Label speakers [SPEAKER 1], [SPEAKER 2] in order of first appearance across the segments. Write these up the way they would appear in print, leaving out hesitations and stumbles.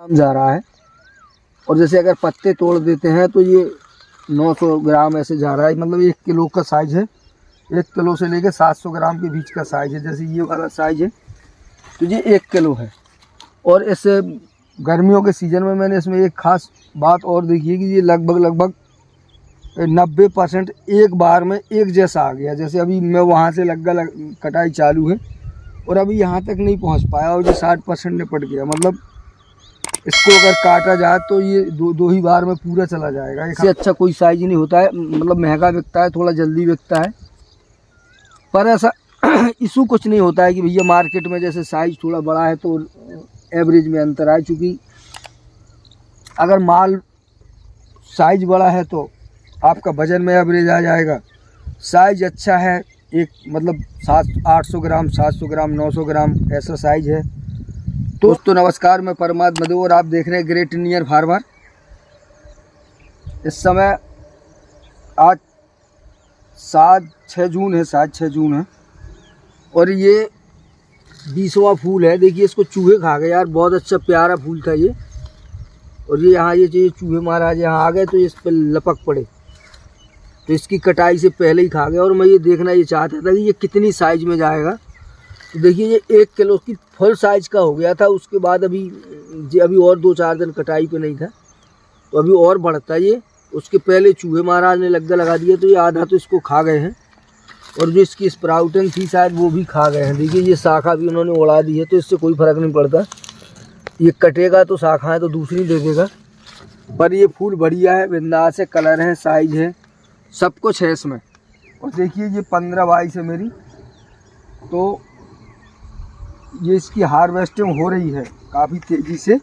[SPEAKER 1] ग्राम जा रहा है। और जैसे अगर पत्ते तोड़ देते हैं तो ये 900 ग्राम ऐसे जा रहा है। मतलब 1 किलो का साइज़ है। 1 किलो से लेकर 700 ग्राम के बीच का साइज़ है। जैसे ये वाला साइज़ है तो ये 1 किलो है। और इस गर्मियों के सीज़न में मैंने इसमें एक ख़ास बात और देखी है कि ये लगभग 90% एक बार में एक जैसा आ गया। जैसे अभी मैं वहाँ से कटाई चालू है और अभी यहाँ तक नहीं पहुँच पाया और ये 60% निपट गया। मतलब इसको अगर काटा जाए तो ये दो ही बार में पूरा चला जाएगा। इससे अच्छा कोई साइज नहीं होता है। मतलब महंगा बिकता है, थोड़ा जल्दी बिकता है, पर ऐसा इशू कुछ नहीं होता है कि भैया मार्केट में जैसे साइज थोड़ा बड़ा है तो एवरेज में अंतर आए। चूँकि अगर माल साइज बड़ा है तो आपका वज़न में एवरेज आ जाएगा। साइज अच्छा है, एक मतलब 800 ग्राम, 700 ग्राम, 900 ग्राम ऐसा साइज है। दोस्तों नमस्कार, मैं परमात्मा मधु और आप देख रहे हैं ग्रेट इंडियन फार्मर। इस समय आज 6 जून है, 6 जून है और ये 20वां फूल है। देखिए इसको चूहे खा गए यार, बहुत अच्छा प्यारा फूल था ये। और ये यहाँ ये चूहे महाराज यहाँ आ गए तो इस पर लपक पड़े, तो इसकी कटाई से पहले ही खा गए। और मैं ये देखना ये चाहता था कि ये कितनी साइज़ में जाएगा। तो देखिए ये 1 किलो की फुल साइज़ का हो गया था। उसके बाद अभी और 2-4 दिन कटाई पे नहीं था तो अभी और बढ़ता ये। उसके पहले चूहे महाराज ने लगा दिया तो ये आधा तो इसको खा गए हैं और जो इसकी स्प्राउटिंग थी शायद वो भी खा गए हैं। देखिए ये शाखा भी उन्होंने उड़ा दी है, तो इससे कोई फ़र्क नहीं पड़ता। ये कटेगा तो शाखाएँ तो दूसरी दे देगा। पर ये फूल बढ़िया है, बिंदास है, कलर है, साइज़ है, सब कुछ है इसमें। और देखिए ये 15-22 है मेरी, तो ये इसकी हार्वेस्टिंग हो रही है काफ़ी तेज़ी से।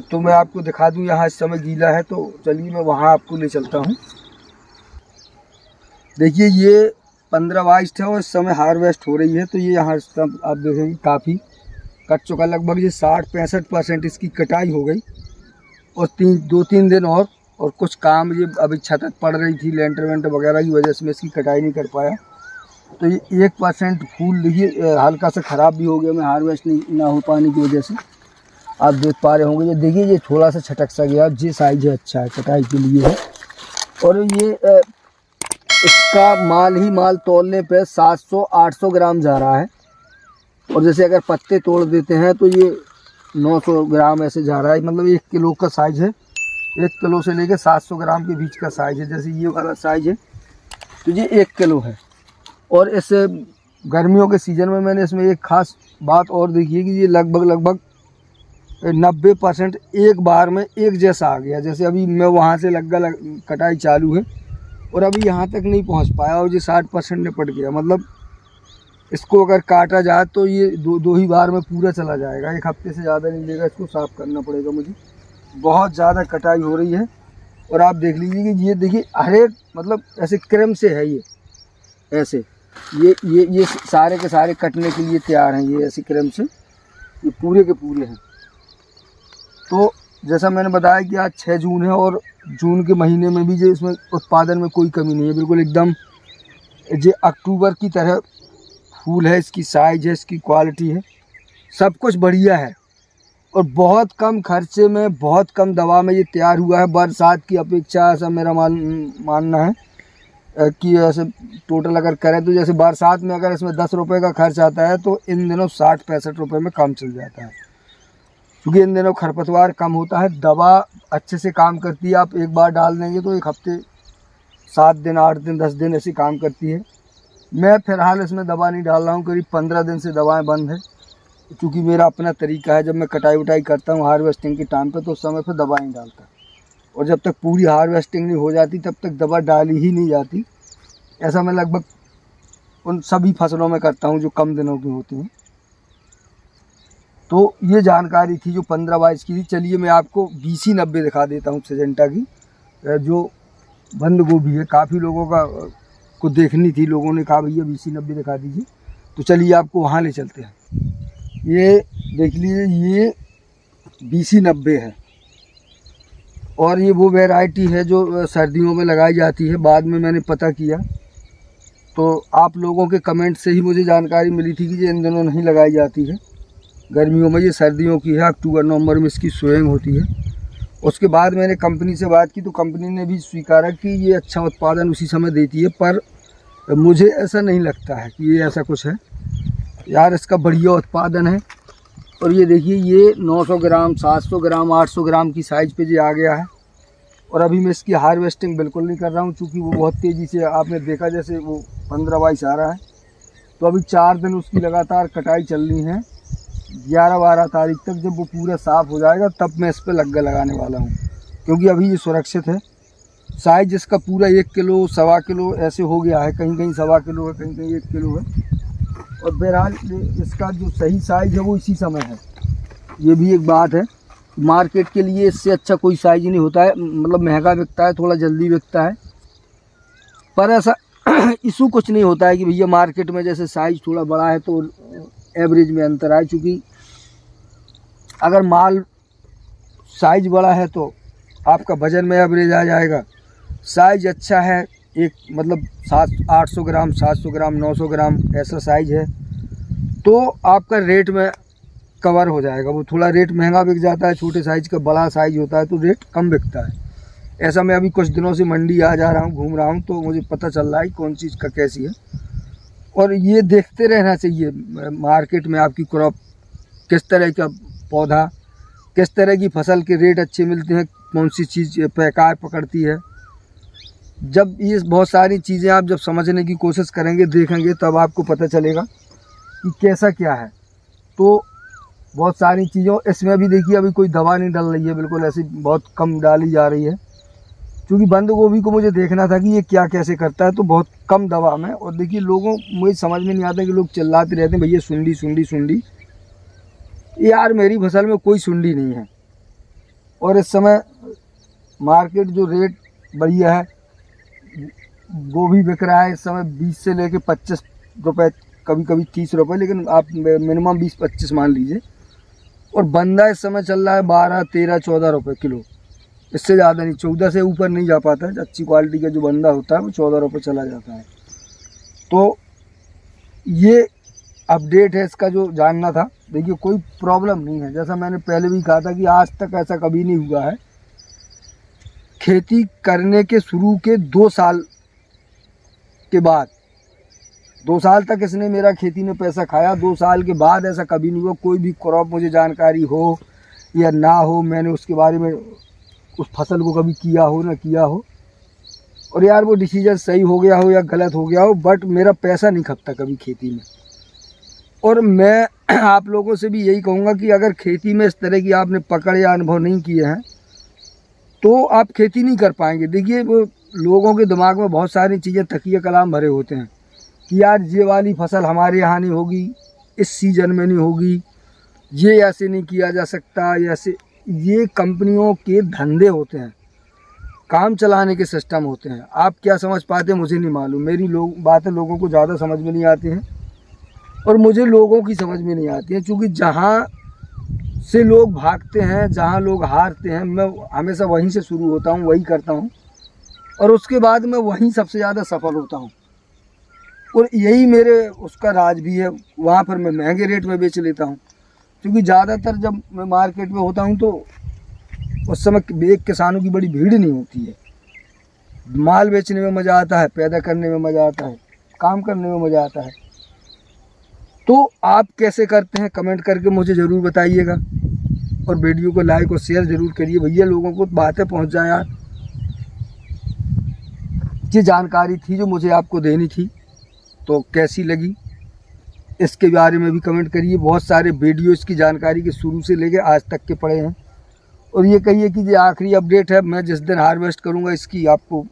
[SPEAKER 1] तो मैं आपको दिखा दूं, यहाँ इस समय गीला है तो चलिए मैं वहाँ आपको ले चलता हूँ। देखिए ये 15-22 है और इस समय हार्वेस्ट हो रही है। तो ये यहाँ आप देखेंगे काफ़ी कट चुका, लगभग ये 60-65% इसकी कटाई हो गई। और 2-3 दिन और कुछ काम ये अभी छतत पड़ रही थी लेंटर वेंटर वगैरह की वजह से मैं इसकी कटाई नहीं कर पाया। तो ये 1% फूल देखिए हल्का सा ख़राब भी हो गया, मैं हार्वेस्ट नहीं ना हो पाने की वजह से। आप देख पा रहे होंगे ये देखिए ये थोड़ा सा छटक सा गया। ये साइज है, अच्छा है, कटाई के लिए है। और ये इसका माल तोलने पे 700-800 ग्राम जा रहा है। और जैसे अगर पत्ते तोड़ देते हैं तो ये 900 ग्राम ऐसे जा रहा है। मतलब 1 किलो का साइज़ है। 1 किलो से लेकर 700 ग्राम के बीच का साइज़ है। जैसे ये वाला साइज़ है तो ये 1 किलो है। और इस गर्मियों के सीज़न में मैंने इसमें एक ख़ास बात और देखी है कि ये लगभग 90% एक बार में एक जैसा आ गया। जैसे अभी मैं वहाँ से कटाई चालू है और अभी यहाँ तक नहीं पहुँच पाया और ये 60% निपट गया। मतलब इसको अगर काटा जाए तो ये दो ही बार में पूरा चला जाएगा। 1 हफ्ते से ज़्यादा नहीं लेगा, इसको साफ़ करना पड़ेगा मुझे। बहुत ज़्यादा कटाई हो रही है। और आप देख लीजिए कि ये देखिए हर एक मतलब ऐसे क्रम से है, ये ऐसे ये सारे के सारे कटने के लिए तैयार हैं। ये ऐसे क्रम से ये पूरे के पूरे हैं। तो जैसा मैंने बताया कि आज 6 जून है और जून के महीने में भी जो इसमें उत्पादन में कोई कमी नहीं है, बिल्कुल एकदम जो अक्टूबर की तरह फूल है। इसकी साइज़ है, इसकी क्वालिटी है, सब कुछ बढ़िया है। और बहुत कम खर्चे में, बहुत कम दवा में ये तैयार हुआ है। बरसात की अपेक्षा ऐसा मेरा मानना है कि ऐसे टोटल अगर करें तो जैसे बरसात में अगर इसमें 10 रुपये का खर्च आता है तो इन दिनों 60-65 रुपये में काम चल जाता है। क्योंकि इन दिनों खरपतवार कम होता है, दवा अच्छे से काम करती है। आप एक बार डाल देंगे तो 1 हफ्ते, 7 दिन, 8 दिन, 10 दिन ऐसी काम करती है। मैं फ़िलहाल इसमें दवा नहीं डाल रहा हूँ, करीब 15 दिन से दवाएँ बंद है। क्योंकि मेरा अपना तरीका है, जब मैं कटाई वटाई करता हूँ हार्वेस्टिंग के टाइम पे तो उस समय पर दवा नहीं डालता। और जब तक पूरी हार्वेस्टिंग नहीं हो जाती तब तक दवा डाली ही नहीं जाती। ऐसा मैं लगभग उन सभी फसलों में करता हूँ जो कम दिनों की होती हैं। तो ये जानकारी थी जो 15-22 की थी। चलिए मैं आपको BC90 दिखा देता हूँ, सिजेंटा की जो बंद गोभी है। काफ़ी लोगों को देखनी थी, लोगों ने कहा भैया BC90 दिखा दीजिए। तो चलिए आपको वहाँ ले चलते हैं। ये देख लीजिए, ये BC90 है और ये वो वैरायटी है जो सर्दियों में लगाई जाती है। बाद में मैंने पता किया तो आप लोगों के कमेंट से ही मुझे जानकारी मिली थी कि ये इन दिनों नहीं लगाई जाती है। गर्मियों में, ये सर्दियों की है, अक्टूबर नवंबर में इसकी सोइंग होती है। उसके बाद मैंने कंपनी से बात की तो कंपनी ने भी स्वीकारा कि ये अच्छा उत्पादन उसी समय देती है, पर मुझे ऐसा नहीं लगता है कि ये ऐसा कुछ है यार। इसका बढ़िया उत्पादन है। और ये देखिए, ये 900 ग्राम, 700 ग्राम, 800 ग्राम की साइज़ पे ये आ गया है। और अभी मैं इसकी हार्वेस्टिंग बिल्कुल नहीं कर रहा हूँ, क्योंकि वो बहुत तेज़ी से, आपने देखा जैसे वो 15-22 आ रहा है, तो अभी 4 दिन उसकी लगातार कटाई चलनी है। 11-12 तारीख तक जब वो पूरा साफ़ हो जाएगा तब मैं इस पर लग्गा लगाने वाला हूँ, क्योंकि अभी ये सुरक्षित है। साइज़ इसका पूरा 1 किलो, 1.25 किलो ऐसे हो गया है, कहीं कहीं 1.25 किलो है, कहीं कहीं 1 किलो है। और बहरहाल इसका जो सही साइज़ है वो इसी समय है। ये भी एक बात है, मार्केट के लिए इससे अच्छा कोई साइज़ नहीं होता है, मतलब महंगा बिकता है, थोड़ा जल्दी बिकता है, पर ऐसा इशू कुछ नहीं होता है कि भैया मार्केट में जैसे साइज़ थोड़ा बड़ा है तो एवरेज में अंतर आए। चूँकि अगर माल साइज़ बड़ा है तो आपका वज़न में एवरेज आ जाएगा। साइज़ अच्छा है, एक मतलब 800 ग्राम, 700 ग्राम, 900 ग्राम ऐसा साइज़ है, तो आपका रेट में कवर हो जाएगा। वो थोड़ा रेट महंगा बिक जाता है, छोटे साइज़ का, बड़ा साइज़ होता है तो रेट कम बिकता है। ऐसा मैं अभी कुछ दिनों से मंडी आ जा रहा हूँ, घूम रहा हूँ, तो मुझे पता चल रहा है कौन चीज़ का कैसी है। और ये देखते रहना चाहिए मार्केट में आपकी क्रॉप, किस तरह का पौधा, किस तरह की फसल के रेट अच्छे मिलते हैं, कौन सी चीज़ पैकार पकड़ती है। जब ये बहुत सारी चीज़ें आप जब समझने की कोशिश करेंगे, देखेंगे, तब आपको पता चलेगा कि कैसा क्या है। तो बहुत सारी चीज़ों, इसमें भी देखिए अभी कोई दवा नहीं डल रही है, बिल्कुल ऐसी बहुत कम डाली जा रही है, क्योंकि बंद गोभी को मुझे देखना था कि ये क्या कैसे करता है, तो बहुत कम दवा में। और देखिए लोगों, मुझे समझ में नहीं आता कि लोग चिल्लाते रहते हैं भैया सुंडी सुंडी सुंडी। यार मेरी फसल में कोई सुंडी नहीं है। और इस समय मार्केट जो रेट बढ़िया है, गोभी बिक रहा है इस समय 20 से लेके 25 रुपये, कभी कभी 30 रुपये, लेकिन आप मिनिमम 20-25 मान लीजिए। और बंदा इस समय चल रहा है 12, 13, 14 रुपये किलो, इससे ज़्यादा नहीं, 14 से ऊपर नहीं जा पाता है। अच्छी क्वालिटी का जो बंदा होता है वो 14 रुपये चला जाता है। तो ये अपडेट है इसका जो जानना था। देखिए कोई प्रॉब्लम नहीं है, जैसा मैंने पहले भी कहा था कि आज तक ऐसा कभी नहीं हुआ है। खेती करने के शुरू के 2 साल के बाद, 2 साल तक इसने मेरा खेती में पैसा खाया, 2 साल के बाद ऐसा कभी नहीं हुआ। कोई भी क्रॉप मुझे जानकारी हो या ना हो, मैंने उसके बारे में उस फसल को कभी किया हो ना किया हो, और यार वो डिसीजन सही हो गया हो या गलत हो गया हो, बट मेरा पैसा नहीं खपता कभी खेती में। और मैं आप लोगों से भी यही कहूँगा कि अगर खेती में इस तरह की आपने पकड़ या अनुभव नहीं किए हैं तो आप खेती नहीं कर पाएंगे। देखिए वो लोगों के दिमाग में बहुत सारी चीज़ें, तकिया कलाम भरे होते हैं कि यार ये वाली फसल हमारे यहाँ नहीं होगी, इस सीज़न में नहीं होगी, ये ऐसे नहीं किया जा सकता, ऐसे। ये कंपनियों के धंधे होते हैं, काम चलाने के सिस्टम होते हैं। आप क्या समझ पाते हैं मुझे नहीं मालूम। मेरी बातें लोगों को ज़्यादा समझ में नहीं आती हैं, और मुझे लोगों की समझ में नहीं आती है, क्योंकि जहाँ से लोग भागते हैं, जहाँ लोग हारते हैं, मैं हमेशा वहीं से शुरू होता हूँ, वही करता हूँ, और उसके बाद मैं वहीं सबसे ज़्यादा सफल होता हूँ। और यही मेरे उसका राज भी है। वहाँ पर मैं महंगे रेट में बेच लेता हूँ, क्योंकि ज़्यादातर जब मैं मार्केट में होता हूँ तो उस समय एक किसानों की बड़ी भीड़ नहीं होती है। माल बेचने में मज़ा आता है, पैदा करने में मज़ा आता है, काम करने में मज़ा आता है। तो आप कैसे करते हैं कमेंट करके मुझे ज़रूर बताइएगा, और वीडियो को लाइक और शेयर ज़रूर करिए भैया, लोगों को बातें पहुंच जाए यार। ये जानकारी थी जो मुझे आपको देनी थी, तो कैसी लगी इसके बारे में भी कमेंट करिए। बहुत सारे वीडियो इसकी जानकारी के शुरू से लेके आज तक के पड़े हैं, और ये कहिए कि ये आखिरी अपडेट है। मैं जिस दिन हार्वेस्ट करूँगा इसकी, आपको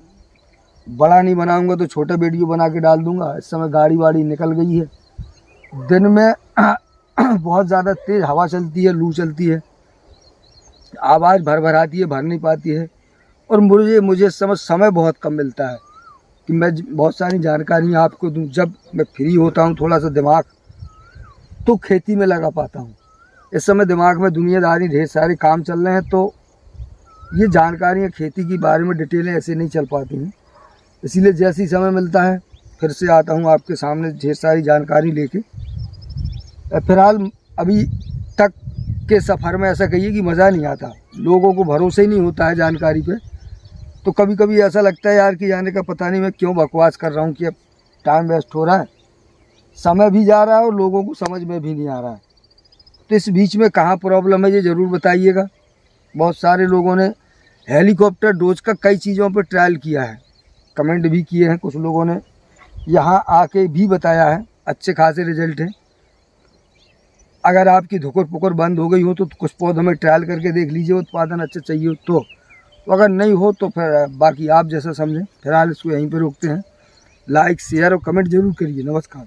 [SPEAKER 1] बड़ा नहीं बनाऊँगा तो छोटा वीडियो बना के डाल दूँगा। इस समय गाड़ी वाड़ी निकल गई है, दिन में बहुत ज़्यादा तेज़ हवा चलती है, लू चलती है, आवाज़ भर आती है, भर नहीं पाती है, और मुझे समय बहुत कम मिलता है कि मैं बहुत सारी जानकारी आपको दूं। जब मैं फ्री होता हूं थोड़ा सा दिमाग, तो खेती में लगा पाता हूं। इस समय दिमाग में दुनियादारी, ढेर सारे काम चल रहे हैं, तो ये जानकारियाँ खेती के बारे में डिटेलें ऐसे नहीं चल पाती हैं। इसीलिए जैसे ही समय मिलता है फिर से आता हूं आपके सामने ढेर सारी जानकारी लेके। फिलहाल अभी तक के सफ़र में ऐसा कहिए कि मज़ा नहीं आता, लोगों को भरोसा ही नहीं होता है जानकारी पे। तो कभी कभी ऐसा लगता है यार कि जाने का पता नहीं मैं क्यों बकवास कर रहा हूँ, कि अब टाइम वेस्ट हो रहा है, समय भी जा रहा है और लोगों को समझ में भी नहीं आ रहा है। तो इस बीच में कहाँ प्रॉब्लम है ये ज़रूर बताइएगा। बहुत सारे लोगों ने हेलीकॉप्टर डोज का कई चीज़ों पर ट्रायल किया है, कमेंट भी किए हैं, कुछ लोगों ने यहाँ आके भी बताया है, अच्छे खासे रिजल्ट हैं। अगर आपकी धुकर पुकर बंद हो गई हो तो कुछ पौधों में ट्रायल करके देख लीजिए, उत्पादन अच्छा चाहिए तो अगर नहीं हो तो फिर बाकी आप जैसा समझें। फिलहाल इसको यहीं पर रोकते हैं। लाइक शेयर और कमेंट जरूर करिए। नमस्कार।